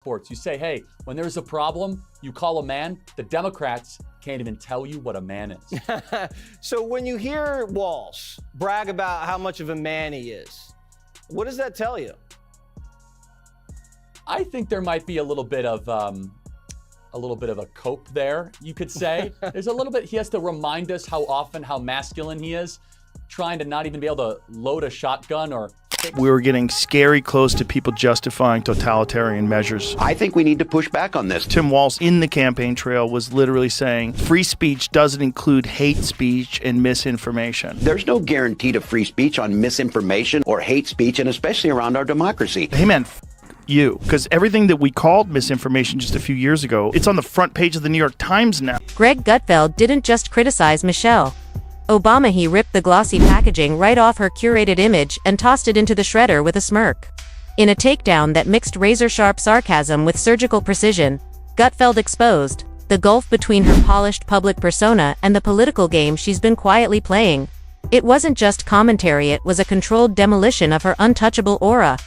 sports. You say, hey, when there's a problem, you call a man. The Democrats can't even tell you what a man is. So when you hear Walz brag about how much of a man he is, what does that tell you? I think there might be a little bit of a cope there, you could say. There's a little bit, he has to remind us how masculine he is, trying to not even be able to load a shotgun or... We were getting scary close to people justifying totalitarian measures. I think we need to push back on this. Tim Walz in the campaign trail was literally saying free speech doesn't include hate speech and misinformation. There's no guarantee to free speech on misinformation or hate speech, and especially around our democracy. Hey man, you. Because everything that we called misinformation just a few years ago, it's on the front page of the New York Times now. Greg Gutfeld didn't just criticize Michelle Obama, he ripped the glossy packaging right off her curated image and tossed it into the shredder with a smirk. In a takedown that mixed razor-sharp sarcasm with surgical precision, Gutfeld exposed the gulf between her polished public persona and the political game she's been quietly playing. It wasn't just commentary, it was a controlled demolition of her untouchable aura.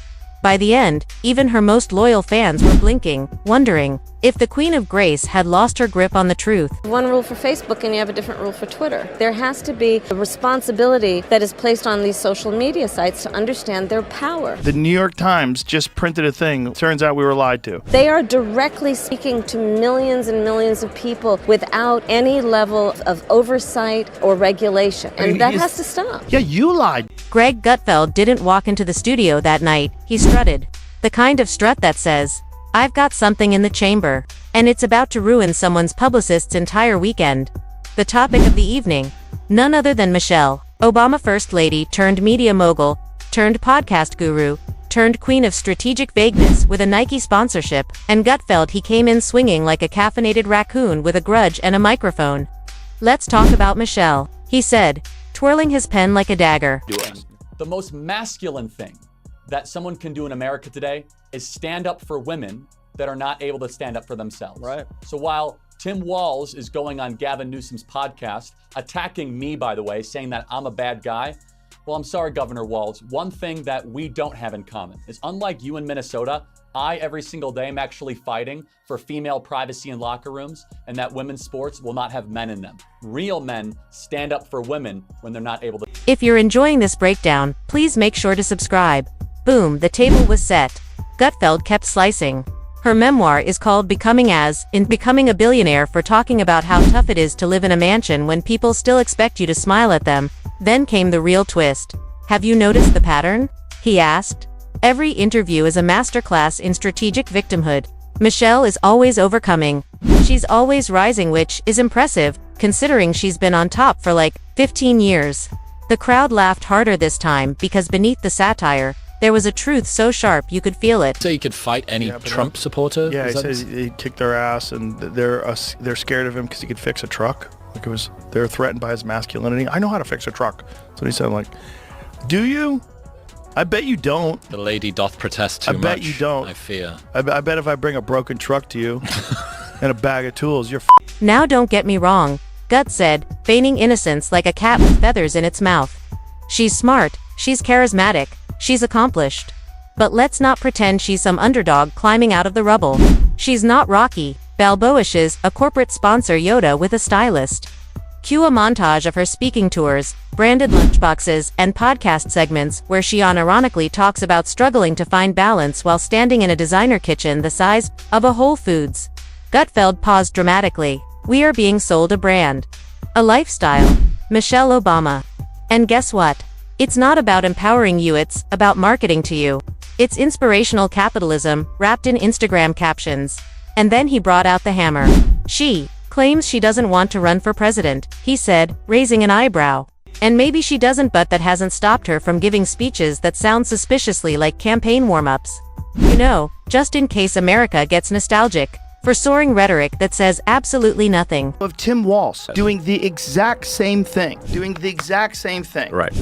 By the end, even her most loyal fans were blinking, wondering if the Queen of Grace had lost her grip on the truth. One rule for Facebook and you have a different rule for Twitter. There has to be a responsibility that is placed on these social media sites to understand their power. The New York Times just printed a thing. Turns out we were lied to. They are directly speaking to millions and millions of people without any level of oversight or regulation. And that has to stop. Yeah, you lied. Greg Gutfeld didn't walk into the studio that night. He strutted. The kind of strut that says, I've got something in the chamber, and it's about to ruin someone's publicist's entire weekend. The topic of the evening, none other than Michelle Obama, First Lady turned media mogul, turned podcast guru, turned queen of strategic vagueness with a Nike sponsorship, and Gutfeld, he came in swinging like a caffeinated raccoon with a grudge and a microphone. Let's talk about Michelle, he said, twirling his pen like a dagger. The most masculine thing that someone can do in America today is stand up for women that are not able to stand up for themselves. Right. So while Tim Walz is going on Gavin Newsom's podcast, attacking me, by the way, saying that I'm a bad guy, well, I'm sorry, Governor Walz. One thing that we don't have in common is, unlike you in Minnesota, I, every single day, am actually fighting for female privacy in locker rooms and that women's sports will not have men in them. Real men stand up for women when they're not able to. If you're enjoying this breakdown, please make sure to subscribe. Boom, the table was set. Gutfeld kept slicing. Her memoir is called Becoming a Billionaire, for talking about how tough it is to live in a mansion when people still expect you to smile at them. Then came the real twist. Have you noticed the pattern? He asked. Every interview is a masterclass in strategic victimhood. Michelle is always overcoming. She's always rising, which is impressive, considering she's been on top for like 15 years. The crowd laughed harder this time because beneath the satire, there was a truth so sharp you could feel it. So you could fight any Trump supporter? Yeah, he says he'd kick their ass, and they're scared of him because he could fix a truck. Like they're threatened by his masculinity. I know how to fix a truck. That's what he said. I'm like, do you? I bet you don't. The lady doth protest too much. I bet you don't. I fear. I bet if I bring a broken truck to you and a bag of tools, you're Now don't get me wrong, Gut said, feigning innocence like a cat with feathers in its mouth. She's smart, she's charismatic, she's accomplished. But let's not pretend she's some underdog climbing out of the rubble. She's not Rocky Balboa's, a corporate sponsor Yoda with a stylist. Cue a montage of her speaking tours, branded lunchboxes, and podcast segments where she unironically talks about struggling to find balance while standing in a designer kitchen the size of a Whole Foods. Gutfeld paused dramatically. We are being sold a brand. A lifestyle. Michelle Obama. And guess what? It's not about empowering you, it's about marketing to you. It's inspirational capitalism, wrapped in Instagram captions. And then he brought out the hammer. She claims she doesn't want to run for president, he said, raising an eyebrow. And maybe she doesn't, but that hasn't stopped her from giving speeches that sound suspiciously like campaign warm-ups. You know, just in case America gets nostalgic, for soaring rhetoric that says absolutely nothing. of Tim Walz doing the exact same thing. Right.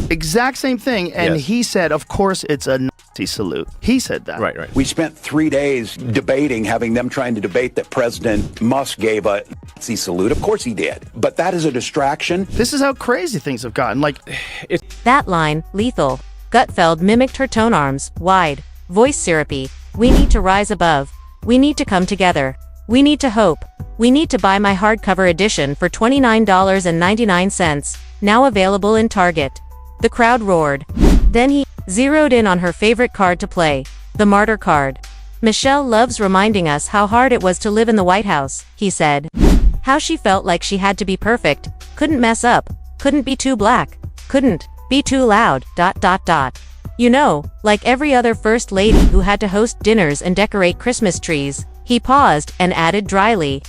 Exact same thing, and Yes. he said, of course, it's a salute. He said that. Right. We spent 3 days debating, having them trying to debate that President Musk gave a Nazi salute. Of course he did. But that is a distraction. This is how crazy things have gotten. Like, That line, lethal. Gutfeld mimicked her tone arms, wide, voice syrupy. We need to rise above. We need to come together. We need to hope. We need to buy my hardcover edition for $29.99, now available in Target. The crowd roared. Then he zeroed in on her favorite card to play, the martyr card. Michelle loves reminding us how hard it was to live in the White House, he said. How she felt like she had to be perfect, couldn't mess up, couldn't be too black, couldn't be too loud, ... You know, like every other first lady who had to host dinners and decorate Christmas trees. He paused and added dryly.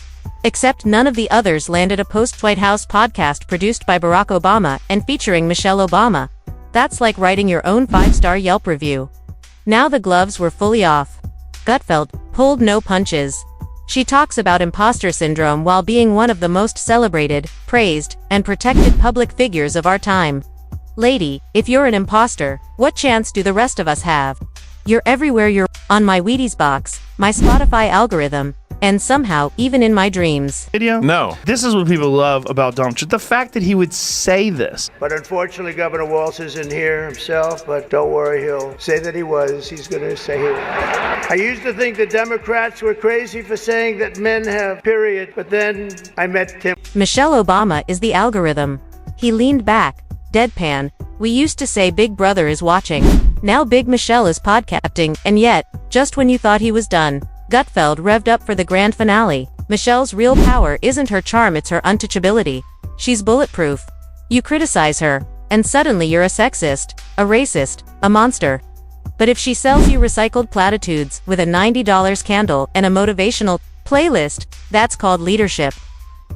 Except none of the others landed a post-White House podcast produced by Barack Obama and featuring Michelle Obama. That's like writing your own 5-star Yelp review. Now the gloves were fully off. Gutfeld pulled no punches. She talks about imposter syndrome while being one of the most celebrated, praised, and protected public figures of our time. Lady, if you're an imposter, what chance do the rest of us have? You're everywhere. You're on my Wheaties box, my Spotify algorithm, and somehow even in my dreams. video? No. This is what people love about Donald Trump. The fact that he would say this. But unfortunately, Governor Walz isn't here himself, but don't worry, he'll say that he was. He's going to say he was. I used to think the Democrats were crazy for saying that men have, period, but then I met Tim. Michelle Obama is the algorithm. He leaned back, deadpan. We used to say Big Brother is watching. Now Big Michelle is podcasting, and yet, just when you thought he was done, Gutfeld revved up for the grand finale. Michelle's real power isn't her charm, it's her untouchability. She's bulletproof. You criticize her, and suddenly you're a sexist, a racist, a monster. But if she sells you recycled platitudes with a $90 candle and a motivational playlist, that's called leadership.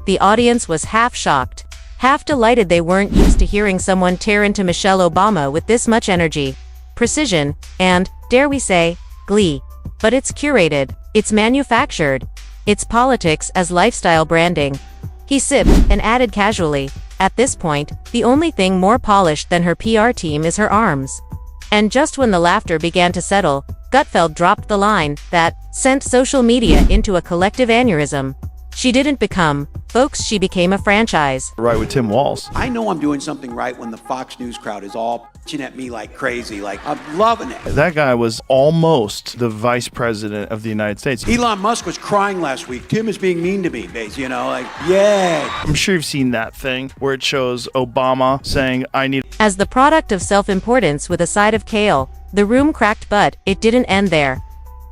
The audience was half shocked, half delighted. They weren't used to hearing someone tear into Michelle Obama with this much energy, precision, and, dare we say, glee. But it's curated, it's manufactured, it's politics as lifestyle branding. He sipped and added casually, at this point, the only thing more polished than her PR team is her arms. And just when the laughter began to settle, Gutfeld dropped the line that sent social media into a collective aneurysm. She didn't become, folks, she became a franchise. Right with Tim Walz. I know I'm doing something right when the Fox News crowd is all pitching at me like crazy. Like, I'm loving it. That guy was almost the vice president of the United States. Elon Musk was crying last week. Tim is being mean to me, base, you know, like, yeah. I'm sure you've seen that thing where it shows Obama saying, I need... As the product of self-importance with a side of kale, the room cracked, but it didn't end there.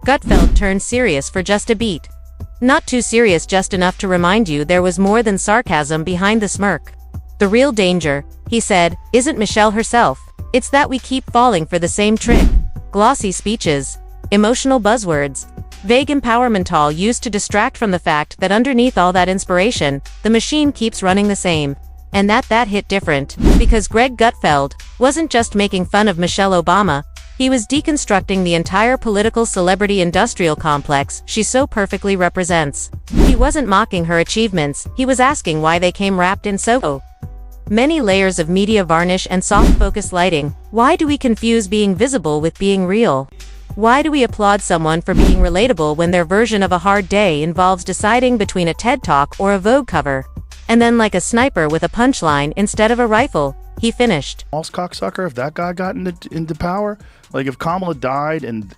Gutfeld turned serious for just a beat. Not too serious, just enough to remind you there was more than sarcasm behind the smirk. The real danger, he said, isn't Michelle herself. It's that we keep falling for the same trick. Glossy speeches, emotional buzzwords, vague empowerment, all used to distract from the fact that underneath all that inspiration, the machine keeps running the same. And that hit different, because Greg Gutfeld wasn't just making fun of Michelle Obama, he was deconstructing the entire political celebrity industrial complex she so perfectly represents. He wasn't mocking her achievements, he was asking why they came wrapped in so many layers of media varnish and soft focus lighting. Why do we confuse being visible with being real? Why do we applaud someone for being relatable when their version of a hard day involves deciding between a TED Talk or a Vogue cover? And then, like a sniper with a punchline instead of a rifle, he finished. Walz cocksucker, if that guy got into power, like if Kamala died and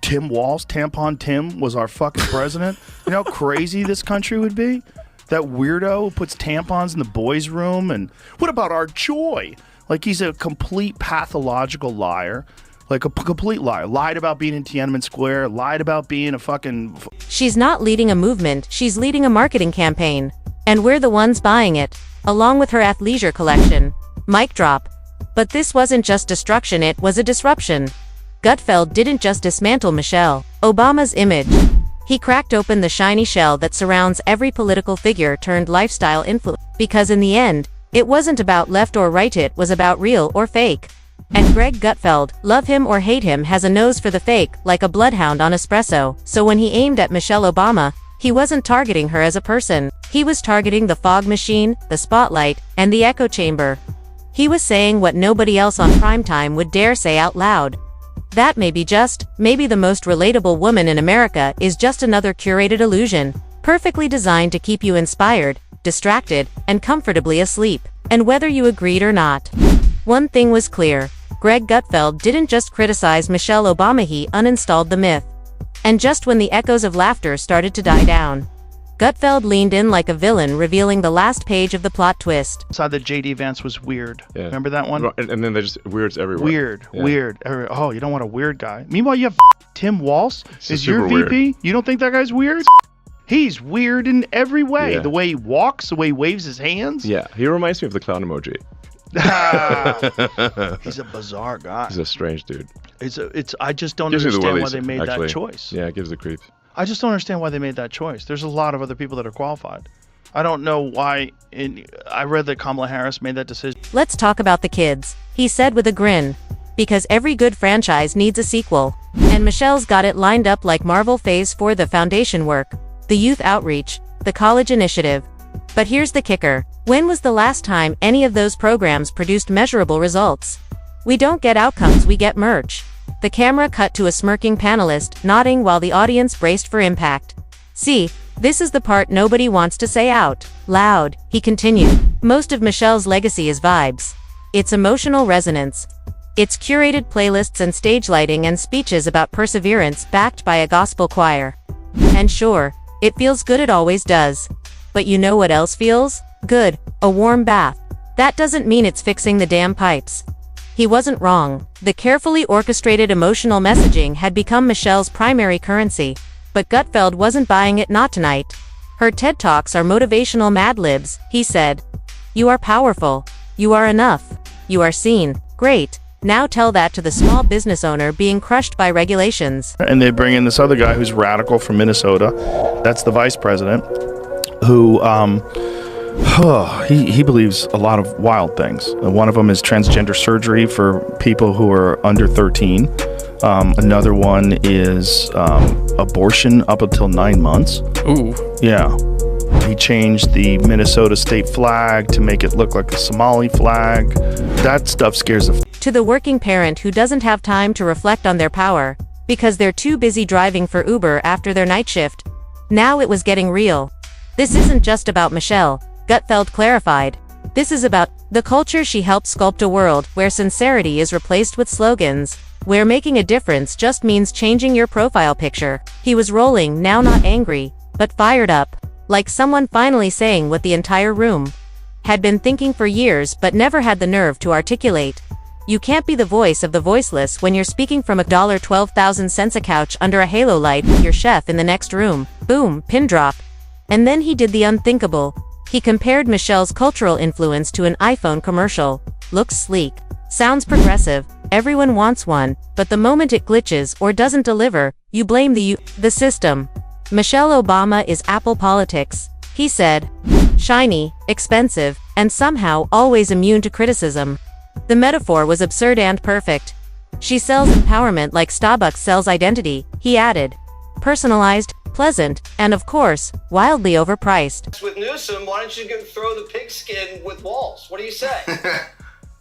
Tim Walz, Tampon Tim, was our fucking president, you know how crazy this country would be? That weirdo who puts tampons in the boys' room, and what about our joy? Like he's a complete pathological liar. Like a complete liar. Lied about being in Tiananmen Square, lied about being a fucking... She's not leading a movement, she's leading a marketing campaign. And we're the ones buying it, along with her athleisure collection. Mic drop. But this wasn't just destruction, it was a disruption. Gutfeld didn't just dismantle Michelle Obama's image. He cracked open the shiny shell that surrounds every political figure turned lifestyle influence. Because in the end, it wasn't about left or right, it was about real or fake. And Greg Gutfeld, love him or hate him, has a nose for the fake, like a bloodhound on espresso. So when he aimed at Michelle Obama, he wasn't targeting her as a person. He was targeting the fog machine, the spotlight, and the echo chamber. He was saying what nobody else on primetime would dare say out loud. That maybe the most relatable woman in America is just another curated illusion, perfectly designed to keep you inspired, distracted, and comfortably asleep. And whether you agreed or not, one thing was clear. Greg Gutfeld didn't just criticize Michelle Obama, he uninstalled the myth. And just when the echoes of laughter started to die down, Gutfeld leaned in like a villain, revealing the last page of the plot twist. I saw that J.D. Vance was weird. Yeah. Remember that one? And then they just weirds everywhere. Weird. Oh, you don't want a weird guy. Meanwhile, you have Tim Walz is your VP. Weird. You don't think that guy's weird? He's weird in every way. Yeah. The way he walks, the way he waves his hands. Yeah, he reminds me of the clown emoji. He's a bizarre guy. He's a strange dude. I just don't understand why they made that choice. Yeah, it gives the creeps. I just don't understand why they made that choice. There's a lot of other people that are qualified. I don't know why. I read that Kamala Harris made that decision. Let's talk about the kids, he said with a grin. Because every good franchise needs a sequel. And Michelle's got it lined up like Marvel Phase 4, the foundation work, the youth outreach, the college initiative. But here's the kicker. When was the last time any of those programs produced measurable results? We don't get outcomes, we get merch. The camera cut to a smirking panelist, nodding while the audience braced for impact. See, this is the part nobody wants to say out loud, he continued. Most of Michelle's legacy is vibes. It's emotional resonance. It's curated playlists and stage lighting and speeches about perseverance backed by a gospel choir. And sure, it feels good, it always does. But you know what else feels good? A warm bath. That doesn't mean it's fixing the damn pipes. He wasn't wrong. The carefully orchestrated emotional messaging had become Michelle's primary currency. But Gutfeld wasn't buying it, not tonight. Her TED Talks are motivational Mad Libs, he said. You are powerful. You are enough. You are seen. Great. Now tell that to the small business owner being crushed by regulations. And they bring in this other guy who's radical from Minnesota. That's the vice president, who he believes a lot of wild things. One of them is transgender surgery for people who are under 13. Another one is abortion up until 9 months. Ooh. Yeah. He changed the Minnesota state flag to make it look like a Somali flag. That stuff scares the To the working parent who doesn't have time to reflect on their power, because they're too busy driving for Uber after their night shift. Now it was getting real. This isn't just about Michelle, Gutfeld clarified. This is about the culture she helped sculpt, a world where sincerity is replaced with slogans, where making a difference just means changing your profile picture. He was rolling, now not angry, but fired up, like someone finally saying what the entire room had been thinking for years but never had the nerve to articulate. You can't be the voice of the voiceless when you're speaking from $12,000 a couch under a halo light with your chef in the next room. Boom, pin drop. And then he did the unthinkable. He compared Michelle's cultural influence to an iPhone commercial. Looks sleek. Sounds progressive. Everyone wants one. But the moment it glitches or doesn't deliver, you blame the system. Michelle Obama is Apple politics, he said. Shiny, expensive, and somehow always immune to criticism. The metaphor was absurd and perfect. She sells empowerment like Starbucks sells identity, he added. Personalized, pleasant, and of course, wildly overpriced. With Newsom, why don't you throw the pigskin with Walz? What do you say?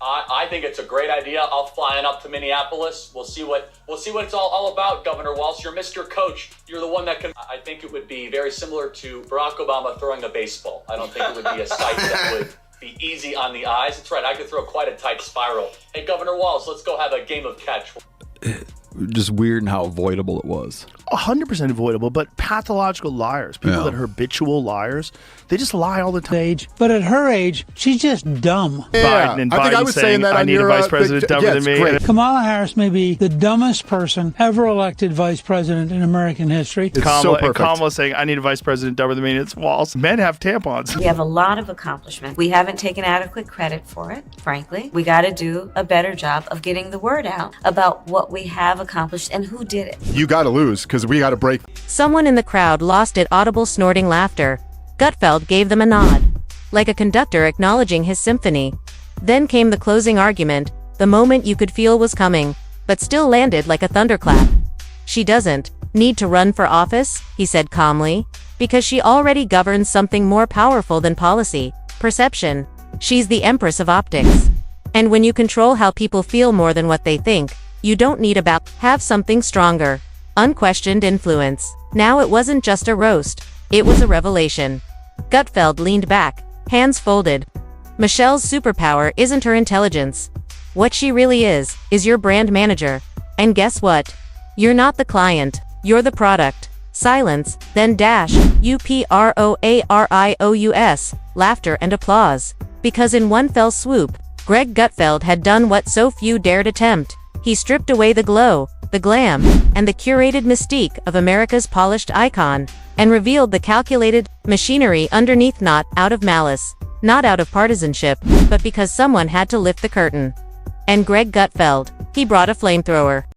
I think it's a great idea. I'll fly in up to Minneapolis. We'll see what it's all about, Governor Walz. You're Mr. Coach. You're the one that can. I think it would be very similar to Barack Obama throwing a baseball. I don't think it would be a sight that would be easy on the eyes. That's right. I could throw quite a tight spiral. Hey, Governor Walz, let's go have a game of catch. Just weird and how avoidable it was. 100% avoidable, but pathological liars, people that are habitual liars, they just lie all the time. But at her age, she's just dumb. Yeah, Biden I think I was saying that I need a vice president dumber than me. Great. Kamala Harris may be the dumbest person ever elected vice president in American history. It's so perfect. Kamala saying, I need a vice president dumber than me, and it's Walz. Men have tampons. We have a lot of accomplishment. We haven't taken adequate credit for it, frankly. We got to do a better job of getting the word out about what we have accomplished and who did it. You got to lose, because we got to break. Someone in the crowd lost it, audible snorting laughter. Gutfeld gave them a nod, like a conductor acknowledging his symphony. Then came the closing argument, the moment you could feel was coming, but still landed like a thunderclap. She doesn't need to run for office, he said calmly, because she already governs something more powerful than policy, perception. She's the empress of optics. And when you control how people feel more than what they think, You don't need about, have something stronger. Unquestioned influence. Now it wasn't just a roast. It was a revelation. Gutfeld leaned back, hands folded. Michelle's superpower isn't her intelligence. What she really is your brand manager. And guess what? You're not the client, you're the product. Silence, then dash, UPROARIOUS, laughter and applause. Because in one fell swoop, Greg Gutfeld had done what so few dared attempt. He stripped away the glow, the glam, and the curated mystique of America's polished icon, and revealed the calculated machinery underneath, not out of malice, not out of partisanship, but because someone had to lift the curtain. And Greg Gutfeld, he brought a flamethrower.